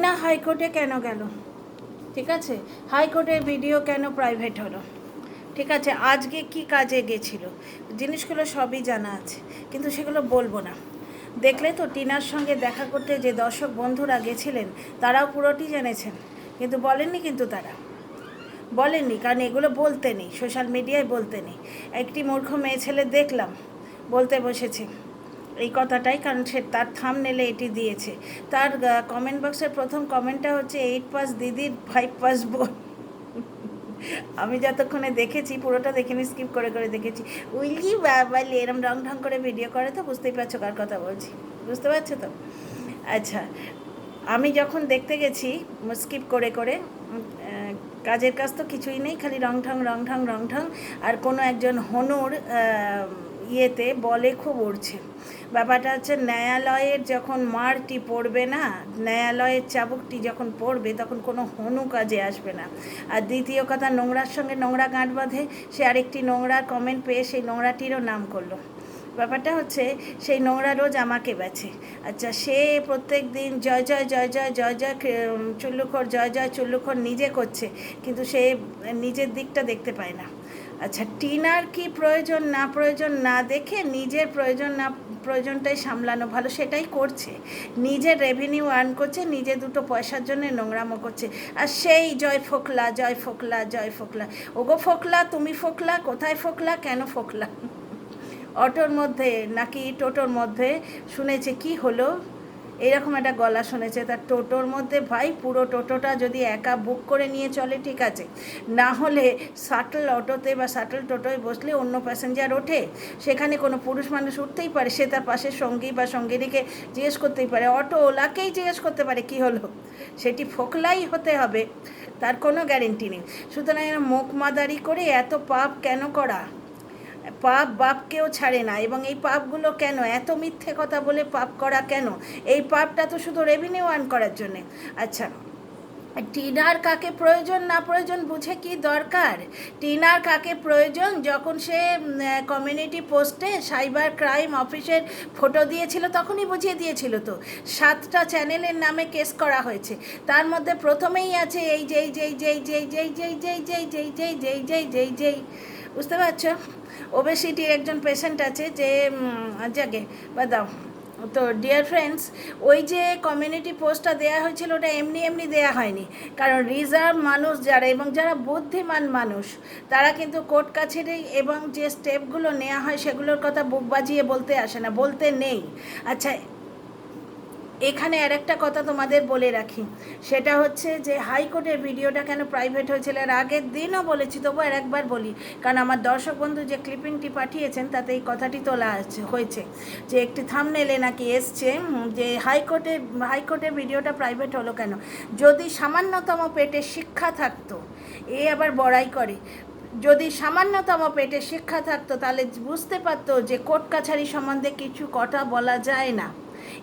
না হাইকোর্টে কেন গেল? ঠিক আছে, হাইকোর্টের ভিডিও কেন প্রাইভেট হলো? ঠিক আছে, আজকে কি কাজে গেছিল, জিনিসগুলো সবই জানা আছে, কিন্তু সেগুলো বলবো না। দেখলে তো টিনার সঙ্গে দেখা করতে যে দর্শক বন্ধুরা গেছিলেন তারাও পুরোটি জেনেছেন, কিন্তু বলেননি, কিন্তু তারা বলেননি, কারণ এগুলো বলতে নেই, সোশ্যাল মিডিয়ায় বলতে নেই। একটি মূর্খ মেয়ে ছেলে দেখলাম বলতে বসেছে এই কথাটাই, কারণ সে তার থাম্বনেলে এটি দিয়েছে। তার কমেন্ট বক্সের প্রথম কমেন্টটা হচ্ছে 8 পাস দিদির 5 পাস বোন। আমি যতক্ষণে দেখেছি, পুরোটা দেখিনি, স্কিপ করে করে দেখেছি। উইলি বাবা এরম রং ঢং করে ভিডিও করে, তো বুঝতেই পারছো কার কথা বলছি, বুঝতে পারছো তো? আচ্ছা, আমি যখন দেখতে গেছি স্কিপ করে করে, কাজের কাজ তো কিছুই নেই, খালি রং ঢং রং ঢং রং ঢং। আর কোনো একজন হনুর ইয়েতে বলে খুব উড়ছে। ব্যাপারটা হচ্ছে, ন্যায়ালয়ের যখন মারটি পড়বে না, ন্যায়ালয়ের চাবুকটি যখন পড়বে, তখন কোনো হনু কাজে আসবে না। আর দ্বিতীয় কথা, নোংরার সঙ্গে নোংরা গাঁট বাঁধে, সে আরেকটি নোংরার কমেন্ট পেয়ে সেই নোংরাটিরও নাম করলো। ব্যাপারটা হচ্ছে, সেই নোংরা রোজ আমাকে বেছে। আচ্ছা, সে প্রত্যেক দিন জয় জয় জয় জয় জয় জয় চুল্লুখোর, জয় জয় চুল্লুখোর নিজে করছে, কিন্তু সে নিজের দিকটা দেখতে পায় না। আচ্ছা, টিনার কি প্রয়োজন না প্রয়োজন না দেখে নিজের প্রয়োজন না প্রয়োজনটাই সামলানো ভালো, সেটাই করছে। নিজের রেভিনিউ আর্ন করছে, নিজে দুটো পয়সার জন্য নোংরামো করছে। আর সেই জয় ফোকলা, জয় ফোকলা, জয় ফোকলা। ওগো ফোকলা, তুমি ফোকলা, কোথায় ফোকলা, কেন ফোকলা? অটোর মধ্যে নাকি টোটোর মধ্যে শুনেছে কি হলো, এইরকম একটা গলা শুনেছে। তার টোটোর মধ্যে ভাই, পুরো টোটোটা যদি একা বুক করে নিয়ে চলে ঠিক আছে, না হলে শাটল অটোতে বা শাটল টোটোয় বসলে অন্য প্যাসেঞ্জার ওঠে, সেখানে কোনো পুরুষ মানুষ উঠতেই পারে, সে তার পাশের সঙ্গী বা সঙ্গিনীকে জিজ্ঞেস করতেই পারে, অটো ওলাকেই জিজ্ঞেস করতে পারে কি হলো। সেটি ফোকলাই হতে হবে, তার কোনো গ্যারেন্টি নেই। সুতরাং মুখ মাদারি করে এত পাপ কেন করা? পাপ বাপকেও ছাড়ে না, এবং এই পাপগুলো কেন, এত মিথ্যে কথা বলে পাপ করা কেন? এই পাপটা তো শুধু রেভিনিউ আর্ন করার জন্যে। আচ্ছা, টিনার কাকে প্রয়োজন না প্রয়োজন বুঝে কি দরকার? টিনার কাকে প্রয়োজন, যখন সে কমিউনিটি পোস্টে সাইবার ক্রাইম অফিসের ফটো দিয়েছিল, তখনই বুঝিয়ে দিয়েছিল তো। 7টা চ্যানেলের নামে কেস করা হয়েছে, তার মধ্যে প্রথমেই আছে এই যেই যেই যেই যেই যেই যেই যেই যেই যেই যেই যেই যেই যেই যেই, বুঝতে পারছো? ওবেসিটির একজন পেশেন্ট আছে, যে জাগে বা দাও তো। ডিয়ার ফ্রেন্ডস, ওই যে কমিউনিটি পোস্টটা দেওয়া হয়েছিল, ওটা এমনি এমনি দেওয়া হয়নি, কারণ রিজার্ভ মানুষ যারা এবং যারা বুদ্ধিমান মানুষ, তারা কিন্তু কোর্ট কাছারি এবং যে স্টেপগুলো নেওয়া হয় সেগুলোর কথা বুক বাজিয়ে বলতে আসে না, বলতে নেই। আচ্ছা, এখানে আর একটা কথা তোমাদের বলে রাখি, সেটা হচ্ছে যে হাইকোর্টের ভিডিওটা কেন প্রাইভেট হয়েছিল। আর আগের দিনও বলেছি, তবু আর একবার বলি, কারণ আমার দর্শক বন্ধু যে ক্লিপিংটি পাঠিয়েছেন তাতে এই কথাটি তোলা হয়েছে, যে একটি থাম্বনেলে নাকি এসছে যে হাইকোর্টের ভিডিওটা প্রাইভেট হলো কেন। যদি সামান্যতম পেটে শিক্ষা থাকতো, এ আবার বড়াই করে, যদি সামান্যতম পেটে শিক্ষা থাকতো তাহলে বুঝতে পারতো যে কোর্ট কাছারি সম্বন্ধে কিছু কথা বলা যায় না।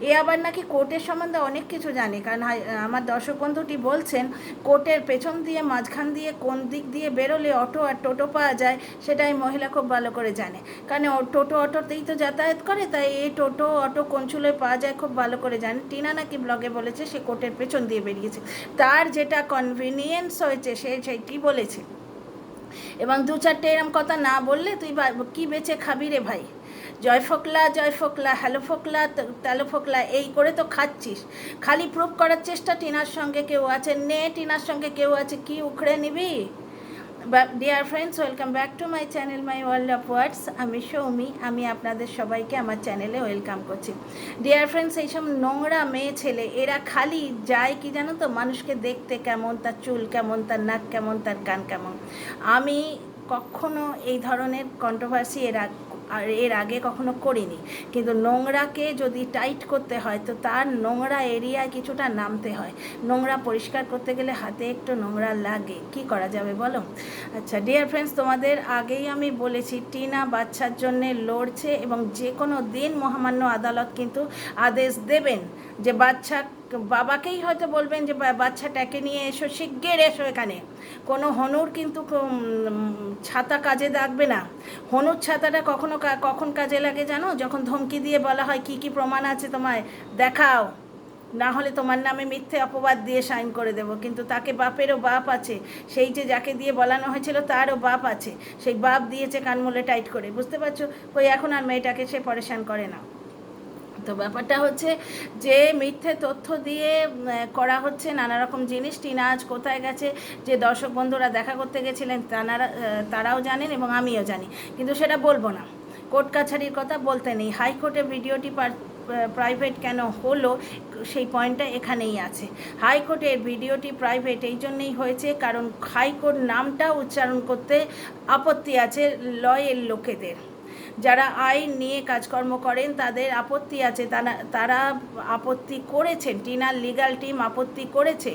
এ আবার নাকি কোর্টের সম্বন্ধে অনেক কিছু জানে, কারণ আমার দর্শক বন্ধুটি বলছেন কোর্টের পেছন দিয়ে মাঝখান দিয়ে কোন দিক দিয়ে বেরোলে অটো আর টোটো পাওয়া যায়, সেটা এই মহিলা খুব ভালো করে জানে, কারণ টোটো অটোতেই তো যাতায়াত করে, তাই এই টোটো অটো কোন চুলোয় পাওয়া যায় খুব ভালো করে জানে। টিনা নাকি ব্লগে বলেছে সে কোর্টের পেছন দিয়ে বেরিয়েছে, তার যেটা কনভিনিয়েন্স হয়েছে সে সেইটি বলেছে। এবং 2-4টে এরম কথা না বললে তুই কি বেচে খাবি রে ভাই? জয় ফোকলা, জয় ফোকলা, হ্যালো ফোকলা, তেলো ফোকলা, এই করে তো খাচ্ছিস। খালি প্রুভ করার চেষ্টা টিনার সঙ্গে কেউ আছে, নে টিনার সঙ্গে কেউ আছে, কি উখড়ে নিবি? Dear friends, welcome back to my channel my world of words. আমি সৌমি, আমি আপনাদের সবাইকে আমার চ্যানেলে ওয়েলকাম করছি। ডিয়ার ফ্রেন্ডস, এইসব নোংরা মেয়ে ছেলে এরা খালি যায় কি জানো তো, মানুষকে দেখতে কেমন, তার চুল কেমন, তার নাক কেমন, তার কান কেমন। আমি কখনো এই ধরনের কন্ট্রোভার্সি এর আগে কখনো করিনি, কিন্তু নোংরাকে যদি টাইট করতে হয় তো তার নোংরা এরিয়ায় কিছুটা নামতে হয়। নোংরা পরিষ্কার করতে গেলে হাতে একটু নোংরা লাগে, কি করা যাবে বলো? আচ্ছা ডিয়ার ফ্রেন্ডস, তোমাদের আগেই আমি বলেছি টিনা বাচ্চার জন্যে লড়ছে, এবং যে কোনো দিন মহামান্য আদালত কিন্তু আদেশ দেবেন যে বাচ্চা, বাবাকেই হয়তো বলবেন যে বাচ্চাটাকে নিয়ে এসো, শিগগির এসো এখানে। কোনো হনুর কিন্তু ছাতা কাজে লাগবে না। হনুর ছাতাটা কখন কাজে লাগে জানো? যখন ধমকি দিয়ে বলা হয় কি কি প্রমাণ আছে তোমায় দেখাও, না হলে তোমার নামে মিথ্যে অপবাদ দিয়ে সাইন করে দেব। কিন্তু তাকে বাপেরও বাপ আছে, সেই যে যাকে দিয়ে বলানো হয়েছিল তারও বাপ আছে, সেই বাপ দিয়েছে কানমূলে টাইট করে, বুঝতে পারছো? ওই এখন আর মেয়েটাকে সে পরেশান করে না। তো ব্যাপারটা হচ্ছে যে মিথ্যে তথ্য দিয়ে করা হচ্ছে নানা রকম জিনিস। টিনা আজ কোথায় গেছে, যে দর্শক বন্ধুরা দেখা করতে গেছিলেন তারাও জানেন এবং আমিও জানি, কিন্তু সেটা বলবো না। কোর্ট কাছারির কথা বলতে নেই। হাইকোর্টে ভিডিওটি প্রাইভেট কেন হলো সেই পয়েন্টটা এখানেই আছে। হাইকোর্টের ভিডিওটি প্রাইভেট এই জন্যই হয়েছে কারণ হাইকোর্ট নামটা উচ্চারণ করতে আপত্তি আছে লয়ের লোকেদের, যারা আইন নিয়ে কাজকর্ম করেন তাদের আপত্তি আছে। তারা আপত্তি করেছেন, টিনার লিগ্যাল টিম আপত্তি করেছে।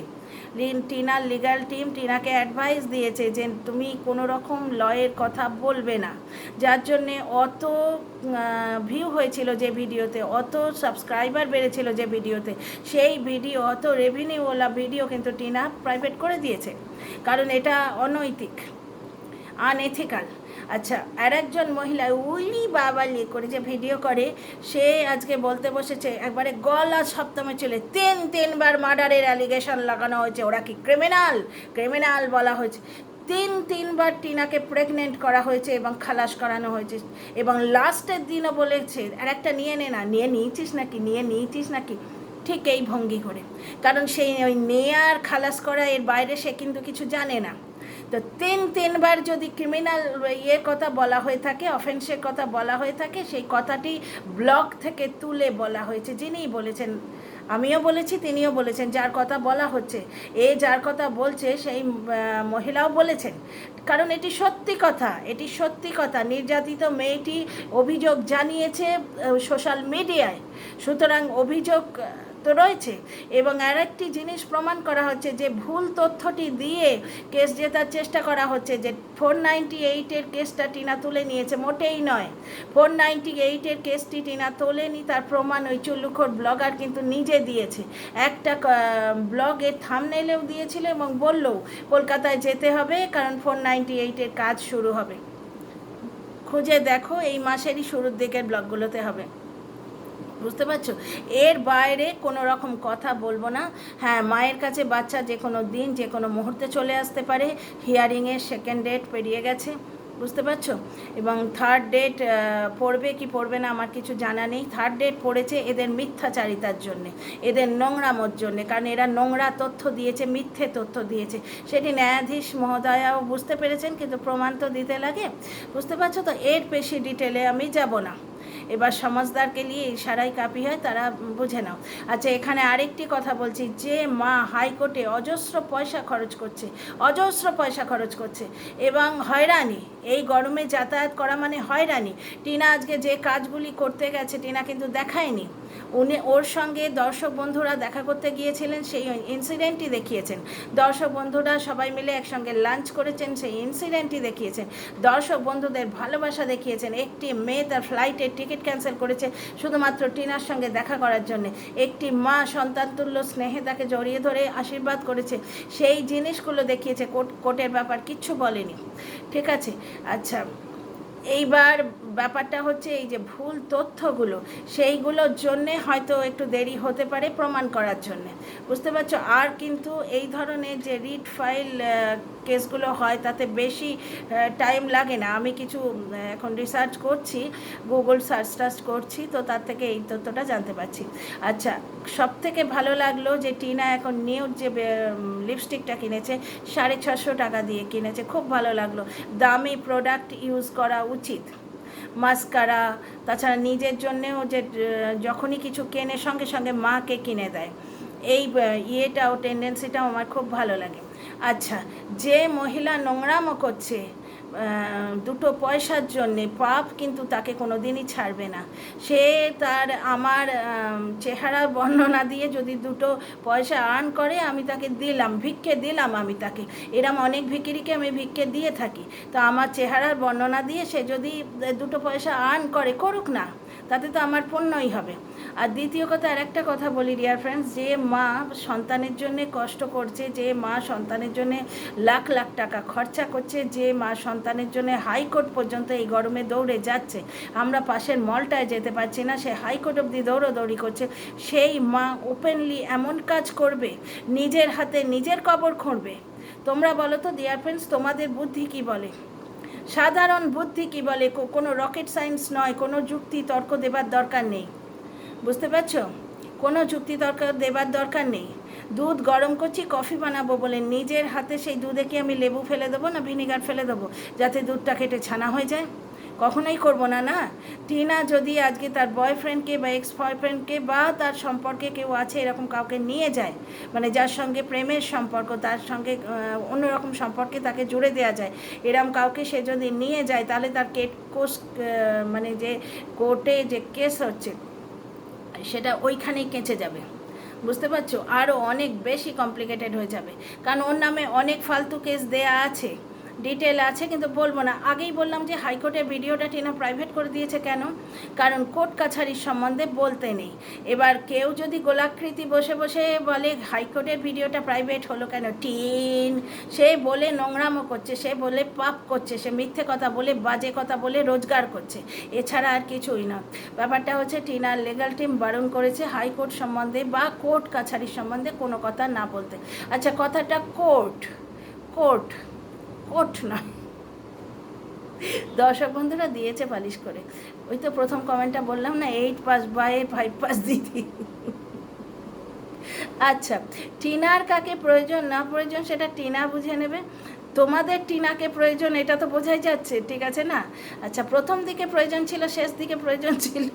টিনার লিগ্যাল টিম টিনাকে অ্যাডভাইস দিয়েছে যে তুমি কোনো রকম লয়ের কথা বলবে না, যার জন্যে অত ভিউ হয়েছিল যে ভিডিওতে, অত সাবস্ক্রাইবার বেড়েছিল যে ভিডিওতে, সেই ভিডিও অত রেভিনিউওয়ালা ভিডিও কিন্তু টিনা প্রাইভেট করে দিয়েছে, কারণ এটা অনৈতিক, আনএথিক্যাল। আচ্ছা, আর একজন মহিলা উইলি বাবালি করে যে ভিডিও করে, সে আজকে বলতে বসেছে একবারে গলা সপ্তমে চলে তিনবার মার্ডারের অ্যালিগেশন লাগানো হয়েছে। ওরা কি ক্রিমিনাল বলা হয়েছে। তিনবার টিনাকে প্রেগনেন্ট করা হয়েছে এবং খালাস করানো হয়েছে, এবং লাস্টের দিনও বলেছে আর একটা নিয়ে নিয়েছিস নাকি, ঠিক এই ভঙ্গি করে। কারণ সেই ওই নেয়ার খালাস করা এর বাইরে সে কিন্তু কিছু জানে না। তো তিনবার যদি ক্রিমিনাল ইয়ের কথা বলা হয়ে থাকে, অফেন্সের কথা বলা হয়ে থাকে, সেই কথাটি ব্লগ থেকে তুলে বলা হয়েছে। যিনিই বলেছেন, আমিও বলেছি, তিনিও বলেছেন, যার কথা বলা হচ্ছে, যার কথা বলছে সেই মহিলাও বলেছেন। কারণ এটি সত্যি কথা। নির্যাতিত মেয়েটি অভিযোগ জানিয়েছে সোশ্যাল মিডিয়ায়, সুতরাং অভিযোগ তো রয়েছে। এবং আরেকটি জিনিস প্রমাণ করা হচ্ছে যে ভুল তথ্যটি দিয়ে কেস জেতার চেষ্টা করা হচ্ছে, যে 498-এর কেসটা টিনা তুলে নিয়েছে, মোটেই নয়। 498-এর কেসটি টিনা তোলেনি, তার প্রমাণ ওই চুল্লুখোর ব্লগার কিন্তু নিজে দিয়েছে। একটা ব্লগের থাম্বনেইলেও দিয়েছিল এবং বললো কলকাতায় যেতে হবে কারণ 498-এর কাজ শুরু হবে। খুঁজে দেখো, এই মাসেরই শুরুর দিকের ব্লগগুলোতে হবে, বুঝতে পারছো? এর বাইরে কোনো রকম কথা বলবো না। হ্যাঁ, মায়ের কাছে বাচ্চা যে কোনো দিন যে কোনো মুহূর্তে চলে আসতে পারে। হিয়ারিংয়ের সেকেন্ড ডেট পেরিয়ে গেছে, বুঝতে পারছো? এবং থার্ড ডেট পড়বে কি পড়বে না আমার কিছু জানা নেই। থার্ড ডেট পড়েছে এদের মিথ্যাচারিতার জন্যে, এদের নোংরামোর জন্যে, কারণ এরা নোংরা তথ্য দিয়েছে, মিথ্যে তথ্য দিয়েছে। সেটি ন্যায়াধীশ মহোদয়াও বুঝতে পেরেছেন, কিন্তু প্রমাণ তো দিতে লাগে, বুঝতে পারছো? তো এর বেশি ডিটেলে আমি যাব না। এবার সমাজদারকে নিয়ে ইশারায় কাপি হয়, তারা বুঝে নাও। আচ্ছা, এখানে আরেকটি কথা বলছি, যে মা হাইকোর্টে অজস্র পয়সা খরচ করছে এবং হয়রানি, এই গরমে যাতায়াত করা মানে হয়রানি। টিনা আজকে যে কাজগুলি করতে গেছে টিনা কিন্তু দেখায়নি। ওর সঙ্গে দর্শক বন্ধুরা দেখা করতে গিয়েছিলেন, সেই ইনসিডেন্টই দেখিয়েছেন। দর্শক বন্ধুরা সবাই মিলে একসঙ্গে লাঞ্চ করেছেন, সেই ইনসিডেন্টই দেখিয়েছেন। দর্শক বন্ধুদের ভালোবাসা দেখিয়েছেন। একটি মেয়ে তার ফ্লাইটের টিকিট ক্যান্সেল করেছে শুধুমাত্র টিনার সঙ্গে দেখা করার জন্যে। একটি মা সন্তানতুল্য স্নেহে তাকে জড়িয়ে ধরে আশীর্বাদ করেছে, সেই জিনিসগুলো দেখিয়েছে। কোর্টের ব্যাপার কিচ্ছু বলেনি, ঠিক আছে? আচ্ছা, এইবার ব্যাপারটা হচ্ছে এই যে ভুল তথ্যগুলো, সেইগুলোর জন্যে হয়তো একটু দেরি হতে পারে প্রমাণ করার জন্যে, বুঝতে পারছো? আর কিন্তু এই ধরনের যে রিট ফাইল কেসগুলো হয় তাতে বেশি টাইম লাগে না। আমি কিছু এখন রিসার্চ করছি, গুগল সার্চ করছি, তো তার থেকে এই তথ্যটা জানতে পারছি। আচ্ছা, সব থেকে ভালো লাগলো যে টিনা এখন নিউড যে লিপস্টিকটা কিনেছে 650 টাকা দিয়ে কিনেছে, খুব ভালো লাগলো। দামি প্রোডাক্ট ইউজ করা উচিত। মাস্কারা, তাছাড়া নিজের জন্যেও যে যখনই কিছু কেনে সঙ্গে সঙ্গে মাকে কিনে দেয়, এই ইয়েটাও টেন্ডেন্সিটাও আমার খুব ভালো লাগে। আচ্ছা, যে মহিলা নোংরামো করছে দুটো পয়সার জন্যে, পাপ কিন্তু তাকে কোনো দিনই ছাড়বে না। সে তার আমার চেহারার বর্ণনা দিয়ে যদি দুটো পয়সা আর্ন করে, আমি তাকে ভিক্ষে দিলাম আমি তাকে। এরম অনেক ভিখিরিকে আমি ভিক্ষে দিয়ে থাকি। তো আমার চেহারার বর্ণনা দিয়ে সে যদি দুটো পয়সা আর্ন করে, করুক না, তাতে তো আমার পুণ্যই হবে। আর দ্বিতীয় কথা, আর একটা কথা বলি ডিয়ার ফ্রেন্ডস, যে মা সন্তানের জন্যে কষ্ট করছে, যে মা সন্তানের জন্যে লাখ লাখ টাকা খরচা করছে, যে মা সন্তানের জন্য হাইকোর্ট পর্যন্ত এই গরমে দৌড়ে যাচ্ছে, আমরা পাশের মলটায় যেতে পারছি না, সে হাইকোর্ট অবধি দৌড়োদৌড়ি করছে, সেই মা ওপেনলি এমন কাজ করবে, নিজের হাতে নিজের কবর খুঁড়বে? তোমরা বলো তো ডিয়ার ফ্রেন্ডস, তোমাদের বুদ্ধি কি বলে? সাধারণ বুদ্ধি কি বলে? কোনো রকেট সায়েন্স নয়, কোনো যুক্তি তর্ক দেবার দরকার নেই, বুঝতে পারছো? কোনো যুক্তি তর্ক দেবার দরকার নেই। দুধ গরম করছি কফি বানাবো বলে নিজের হাতে সেই দুধে কি আমি লেবু ফেলে দেবো না ভিনিগার ফেলে দেবো যাতে দুধটা কেটে ছানা হয়ে যায়? কখনোই করবো না। না, টিনা যদি আজকে তার বয়ফ্রেন্ডকে বা এক্স বয়ফ্রেন্ডকে বা তার সম্পর্কে কেউ আছে এরকম কাউকে নিয়ে যায়, মানে যার সঙ্গে প্রেমের সম্পর্ক, তার সঙ্গে অন্যরকম সম্পর্কে তাকে জুড়ে দেওয়া যায়, এরকম কাউকে সে যদি নিয়ে যায়, তাহলে তার মানে যে কোর্টে যে কেস হচ্ছে সেটা ওইখানেই কেঁচে যাবে, বুঝতে পারছো? আরও অনেক বেশি কমপ্লিকেটেড হয়ে যাবে, কারণ ওর নামে অনেক ফালতু কেস দেয়া আছে, ডিটেল আছে, কিন্তু বলবো না। আগেই বললাম যে হাইকোর্টের ভিডিওটা টিনা প্রাইভেট করে দিয়েছে কেন? কারণ কোর্ট কাছারির সম্বন্ধে বলতে নেই। এবার কেউ যদি গোলাকৃতি বসে বসে বলে হাইকোর্টের ভিডিওটা প্রাইভেট হলো কেন, সে বলে নোংরামো করছে, সে বলে পাপ করছে, সে মিথ্যে কথা বলে বাজে কথা বলে রোজগার করছে, এছাড়া আর কিছুই না। ব্যাপারটা হচ্ছে টিনার লিগাল টিম বারণ করেছে হাইকোর্ট সম্বন্ধে বা কোর্ট কাছারির সম্বন্ধে কোনো কথা না বলতে। আচ্ছা, কথাটা কোর্ট কোর্ট কোর্ট নয়, দর্শক বন্ধুরা দিয়েছে পালিশ করে। ওই তো প্রথম কমেন্টটা বললাম না, 8 পাস বাই 5 পাস দিদি। আচ্ছা, টিনার কাকে প্রয়োজন না প্রয়োজন সেটা টিনা বুঝে নেবে, তোমাদের টিনাকে প্রয়োজন এটা তো বোঝাই যাচ্ছে, ঠিক আছে না? আচ্ছা, প্রথম দিকে প্রয়োজন ছিল, শেষ দিকে প্রয়োজন ছিল,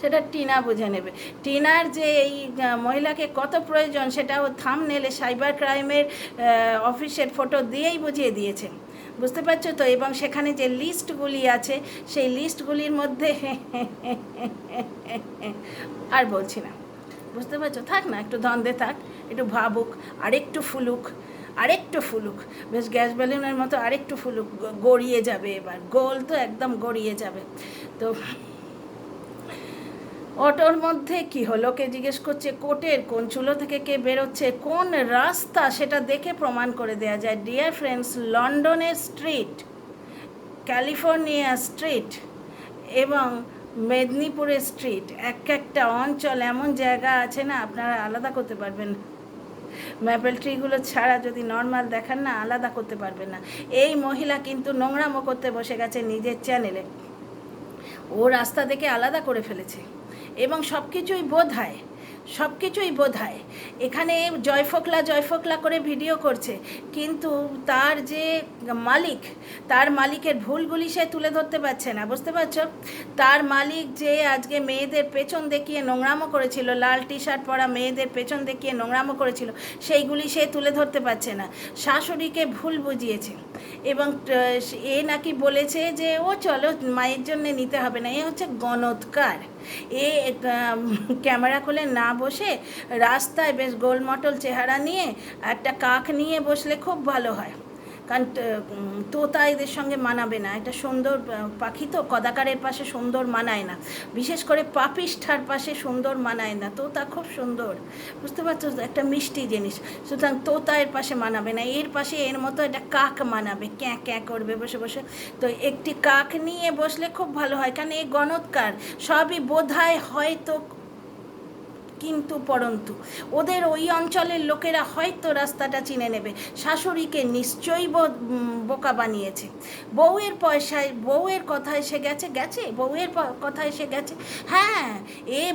সেটা টিনা বুঝে নেবে। টিনার যে এই মহিলাকে কত প্রয়োজন সেটা ও থাম্বনেলে সাইবার ক্রাইমের অফিসের ফটো দিয়েই বুঝিয়ে দিয়েছে, বুঝতে পারছো তো? এবং সেখানে যে লিস্টগুলি আছে সেই লিস্টগুলির মধ্যে আর বলছি না, বুঝতে পারছো? থাক না, একটু ধন্দে থাক, একটু ভাবুক, আরেকটু ফুলুক, বেশ গ্যাস বেলুনের মতো আরেকটু ফুলুক, গড়িয়ে যাবে, এবার গোল তো একদম গড়িয়ে যাবে। তো অটোর মধ্যে কি হলো কে জিজ্ঞেস করছে, কোর্টের কোন চুলো থেকে কে বেরোচ্ছে, কোন রাস্তা সেটা দেখে প্রমাণ করে দেওয়া যায়। ডিয়ার ফ্রেন্ডস, লন্ডনের স্ট্রিট, ক্যালিফোর্নিয়া স্ট্রিট এবং মেদিনীপুরের স্ট্রিট, একটা অঞ্চল এমন জায়গা আছে না, আপনারা আলাদা করতে পারবেন না। ম্যাপেল ট্রিগুলো ছাড়া যদি নর্মাল দেখান না, আলাদা করতে পারবেন না। এই মহিলা কিন্তু নোংরামো করতে বসে গেছে নিজের চ্যানেলে, ও রাস্তা দেখে আলাদা করে ফেলেছে এবং সব কিছুই বোধ হয় এখানে জয়ফোকলা করে ভিডিও করছে, কিন্তু তার যে তার মালিকের ভুলগুলি সে তুলে ধরতে পারছে না, বুঝতে পারছো? তার মালিক যে আজকে মেয়েদের পেছন দেখিয়ে নোংরামো করেছিল, লাল টি শার্ট পরা মেয়েদের পেছন দেখিয়ে নোংরামো করেছিল, সেইগুলি সে তুলে ধরতে পারছে না। শাশুড়িকে ভুল বুঝিয়েছে এবং এ নাকি বলেছে যে ও চলো মায়ের জন্য নিতে হবে না, এ হচ্ছে গণৎকার। এ ক্যামেরা খুলে না বসে রাস্তায় বেশ গোলমটল চেহারা নিয়ে একটা কাক নিয়ে বসলে খুব ভালো হয়, কারণ তোতা এদের সঙ্গে মানাবে না, এটা সুন্দর পাখি তো, কদাকারের পাশে সুন্দর মানায় না, বিশেষ করে পাপিষ্ঠার পাশে সুন্দর মানায় না, তোতা খুব সুন্দর, বুঝতে পারছো? একটা মিষ্টি জিনিস, সুতরাং তোতা এর পাশে মানাবে না, এর পাশে এর মতো একটা কাক মানাবে, ক্যাঁ ক্যাঁ করবে বসে বসে। তো একটি কাক নিয়ে বসলে খুব ভালো হয়, কারণ এই গণৎকার সবই বোধহয় হয়তো কিন্তু পরন্তু ওদের ওই অঞ্চলের লোকেরা হয়তো রাস্তাটা চিনে নেবে। শাশুড়িকে নিশ্চয়ই বোকা বানিয়েছে, বউয়ের কথা এসে গেছে, হ্যাঁ,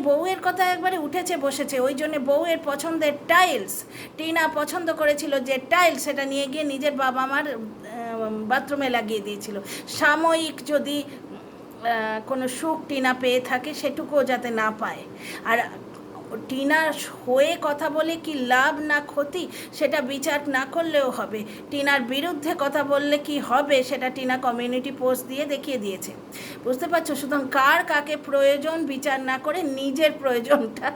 বউয়ের কথা একবারে উঠেছে বসেছে, ওই জন্যে বউয়ের পছন্দের টাইলস টিনা পছন্দ করেছিল, যে টাইলস সেটা নিয়ে গিয়ে নিজের বাবা মার বাথরুমে লাগিয়ে দিয়েছিল। সাময়িক যদি কোনো সুখ টিনা পেয়ে থাকে সেটুকুও যাতে না পায়। আর টিনার হয়ে কথা বলে কি লাভ না ক্ষতি সেটা বিচার না করলেও হবে, টিনার বিরুদ্ধে কথা বললে কি হবে সেটা টিনা কমিউনিটি পোস্ট দিয়ে দেখিয়ে দিয়েছে, বুঝতে পারছো? সুতরাং কার কাকে প্রয়োজন বিচার না করে নিজের প্রয়োজনটা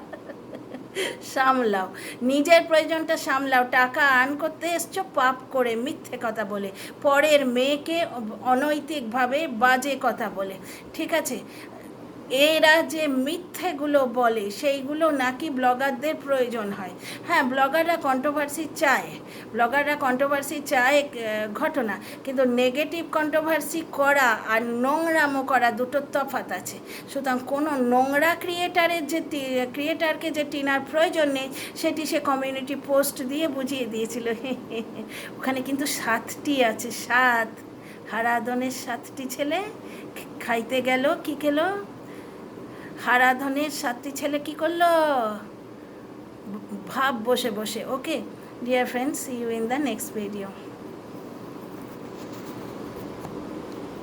সামলাও। টাকা আর্ন করতে এসছো পাপ করে, মিথ্যে কথা বলে, পরের মেয়েকে অনৈতিকভাবে বাজে কথা বলে, ঠিক আছে? এরা যে মিথ্যেগুলো বলে সেইগুলো নাকি ব্লগারদের প্রয়োজন হয়। হ্যাঁ, ব্লগাররা কন্ট্রোভার্সি চায় ঘটনা, কিন্তু নেগেটিভ কন্ট্রোভার্সি করা আর নোংরামো করা দুটোর তফাৎ আছে। সুতরাং কোনো নোংরা ক্রিয়েটারকে যে টিনার প্রয়োজন নেই সেটি সে কমিউনিটি পোস্ট দিয়ে বুঝিয়ে দিয়েছিল। ওখানে কিন্তু 7টি আছে, 7। হারাধনের 7টি ছেলে খাইতে গেল, কি খেলো? হারাধনের 7টি ছেলে কি করলো? ভাব বসে বসে। Okay dear friends, see you in the next video.